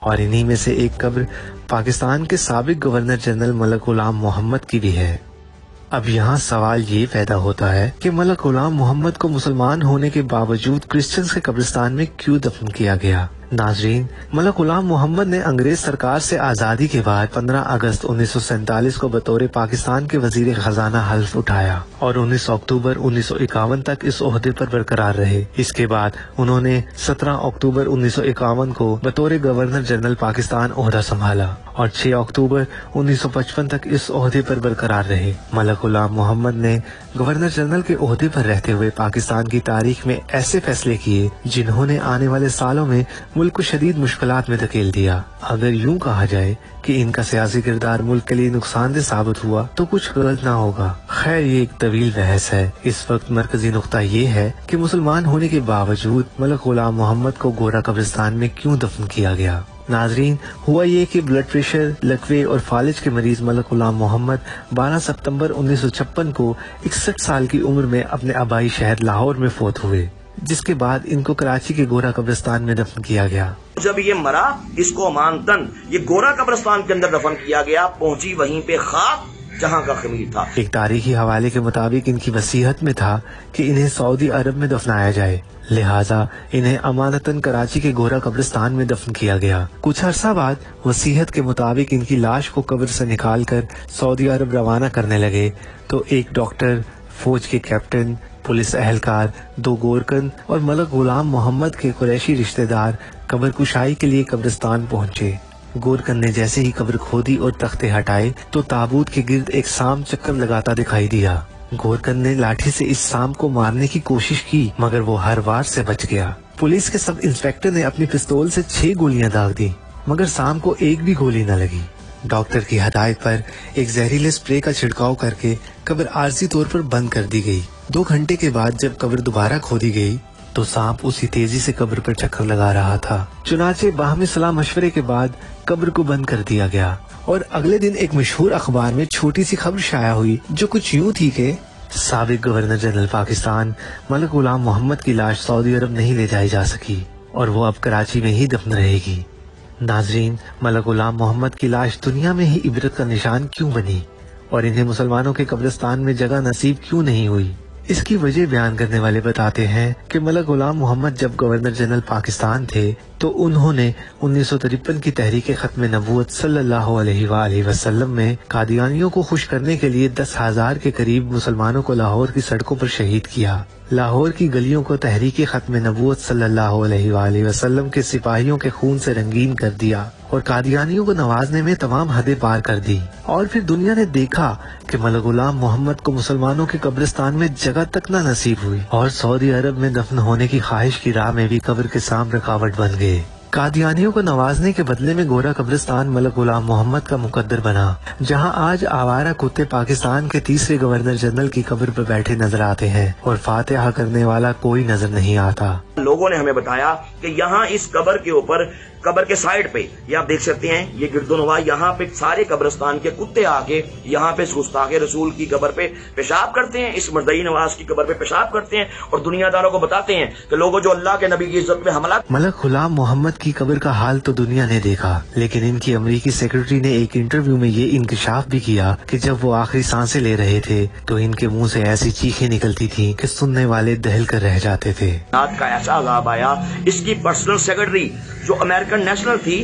और इन्हीं में से एक कब्र पाकिस्तान के साबिक गवर्नर जनरल मलक गुलाम मोहम्मद की भी है। अब यहाँ सवाल ये पैदा होता है कि मलक गुलाम मोहम्मद को मुसलमान होने के बावजूद क्रिश्चियंस के कब्रिस्तान में क्यों दफन किया गया। नाजरीन, मलक गुलाम मोहम्मद ने अंग्रेज सरकार से आज़ादी के बाद 15 अगस्त 1947 को बतौर पाकिस्तान के वजीर खजाना हल्फ उठाया और 19 अक्टूबर 1951 तक इस ओहदे पर बरकरार रहे। इसके बाद उन्होंने 17 अक्टूबर 1951 को बतौर गवर्नर जनरल पाकिस्तान ओहदा संभाला और 6 अक्टूबर 1955 तक इस ओहदे पर बरकरार रहे। मलक गुलाम मोहम्मद ने गवर्नर जनरल के ओहदे पर रहते हुए पाकिस्तान की तारीख में ऐसे फैसले किए जिन्होंने आने वाले सालों में मुल्क को शदीद मुश्किलात में धकेल दिया। अगर यूं कहा जाए कि इनका सियासी किरदार मुल्क के लिए नुकसानदेह साबित हुआ तो कुछ गलत ना होगा। खैर, ये एक तवील बहस है। इस वक्त मरकजी नुक्ता ये है कि मुसलमान होने के बावजूद मलक गुलाम मोहम्मद को गोरा कब्रिस्तान में क्यों दफन किया गया। नाजरीन, हुआ ये कि ब्लड प्रेशर, लकवे और फालिज के मरीज मलक गुलाम मोहम्मद 12 सितंबर 1956 को 61 साल की उम्र में अपने आबाई शहर लाहौर में फौत हुए, जिसके बाद इनको कराची के गोरा कब्रिस्तान में दफन किया गया। जब ये मरा, इसको अमानतन ये गोरा कब्रिस्तान के अंदर दफन किया गया। पहुंची वहीं पे खाक जहां का खमीर था। एक तारीखी हवाले के मुताबिक इनकी वसीयत में था कि इन्हें सऊदी अरब में दफनाया जाए, लिहाजा इन्हें अमानतन कराची के गोरा कब्रिस्तान में दफन किया गया। कुछ अरसा बाद वसीयत के मुताबिक इनकी लाश को कब्र से निकालकर सऊदी अरब रवाना करने लगे तो एक डॉक्टर, फौज के कैप्टन, पुलिस एहलकार, 2 गोरकन और मलक गुलाम मोहम्मद के कुरैशी रिश्तेदार कब्र कुशाई के लिए कब्रिस्तान पहुंचे। गोरकन ने जैसे ही कब्र खोदी और तख्ते हटाए तो ताबूत के गिर्द एक सांप चक्कर लगाता दिखाई दिया। गोरकन ने लाठी से इस सांप को मारने की कोशिश की मगर वो हर वार से बच गया। पुलिस के सब इंस्पेक्टर ने अपनी पिस्तौल से 6 गोलियां दाग दी मगर सांप को एक भी गोली न लगी। डॉक्टर की हदायत पर एक जहरीले स्प्रे का छिड़काव करके कब्र आर्जी तौर पर बंद कर दी गई। 2 घंटे के बाद जब कब्र दोबारा खोदी गई तो सांप उसी तेजी से कब्र पर चक्कर लगा रहा था। चुनाचे बाहमी सलाह मशवरे के बाद कब्र को बंद कर दिया गया और अगले दिन एक मशहूर अखबार में छोटी सी खबर शाया हुई जो कुछ यूं थी कि साबिक गवर्नर जनरल पाकिस्तान मलक गुलाम मोहम्मद की लाश सऊदी अरब नहीं ले जाई जा सकी और वो अब कराची में ही दफन रहेगी। नाजरीन, मलक गुलाम मोहम्मद की लाश दुनिया में ही इबरत का निशान क्यों बनी और इन्हें मुसलमानों के कब्रिस्तान में जगह नसीब क्यों नहीं हुई। इसकी वजह बयान करने वाले बताते हैं कि मलक गुलाम मोहम्मद जब गवर्नर जनरल पाकिस्तान थे तो उन्होंने 1953 की तहरीक खत्म नबूवत सल्लल्लाहु अलैहि वसल्लम में कादियानियों को खुश करने के लिए 10,000 के करीब मुसलमानों को लाहौर की सड़कों पर शहीद किया। लाहौर की गलियों को तहरीक खत्म नबूवत सल्लल्लाहु अलैहि वसल्लम के सिपाहियों के खून से रंगीन कर दिया और कादियानियों को नवाजने में तमाम हदें पार कर दी। और फिर दुनिया ने देखा कि मलक गुलाम मोहम्मद को मुसलमानों के कब्रिस्तान में जगह तक न नसीब हुई और सऊदी अरब में दफन होने की ख्वाहिश की राह में भी कब्र के सांप रुकावट बन गए। कादियानियों को नवाजने के बदले में गोरा कब्रिस्तान मलक गुलाम मोहम्मद का मुकद्दर बना, जहां आज आवारा कुत्ते पाकिस्तान के तीसरे गवर्नर जनरल की कब्र पर बैठे नजर आते हैं और फातिहा करने वाला कोई नजर नहीं आता। लोगों ने हमें बताया कि यहाँ इस कब्र के ऊपर, कब्र के साइड पे ये आप देख सकते हैं, ये गिरदोनवा, यहाँ पे सारे कब्रिस्तान के कुत्ते आके यहाँ पे गुस्ताखे रसूल की कब्र पे पेशाब करते हैं, इस मर्दई नवाज की कब्र पे पेशाब करते हैं और दुनियादारों को बताते हैं कि लोगों जो अल्लाह के नबी की इज्जत पे हमला। मलक गुलाम मोहम्मद की कब्र का हाल तो दुनिया ने देखा, लेकिन इनकी अमरीकी सेक्रेटरी ने एक इंटरव्यू में ये इंकशाफ भी किया कि जब वो आखिरी सांसें ले रहे थे तो इनके मुंह से ऐसी चीखें निकलती थी कि सुनने वाले दहल कर रह जाते थे। का ऐसा अजाब आया। इसकी पर्सनल सेक्रेटरी जो अमेरिकन नेशनल थी,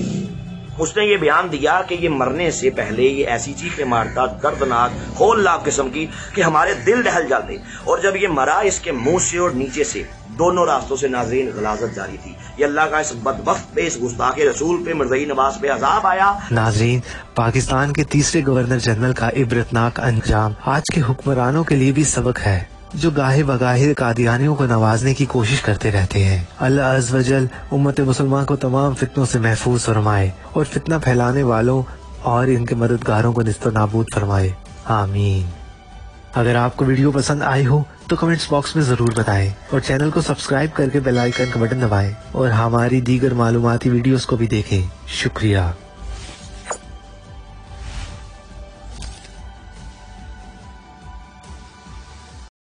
उसने ये बयान दिया कि ये मरने से पहले ये ऐसी चीखें मारता, दर्दनाक होलनाक किस्म की, कि हमारे दिल दहल जाते। और जब ये मरा, इसके मुंह से और नीचे से दोनों रास्तों से नाज़रीन गलाजत जारी थी। ये अल्लाह का इस बदबख्त पे, इस गुस्ताखे रसूल पे, मर्ज़ई नवाज पे अजाब आया। नाज़रीन, पाकिस्तान के तीसरे गवर्नर जनरल का इबरतनाक अंजाम आज के हुक्मरानों के लिए भी सबक है, जो गाहे बगाहे कादियानियों को नवाजने की कोशिश करते रहते हैं। अल्लाह अज़्ज़ वजल उम्मत मुसलमान को तमाम फितनों से महफूज फरमाए और फितना फैलाने वालों और इनके मददगारों को निस्तो नाबूद फरमाए, आमीन। अगर आपको वीडियो पसंद आई हो तो कमेंट्स बॉक्स में जरूर बताएं और चैनल को सब्सक्राइब करके बेल आइकन का बटन दबाएं और हमारी दीगर मालूमाती वीडियोस को भी देखें। शुक्रिया।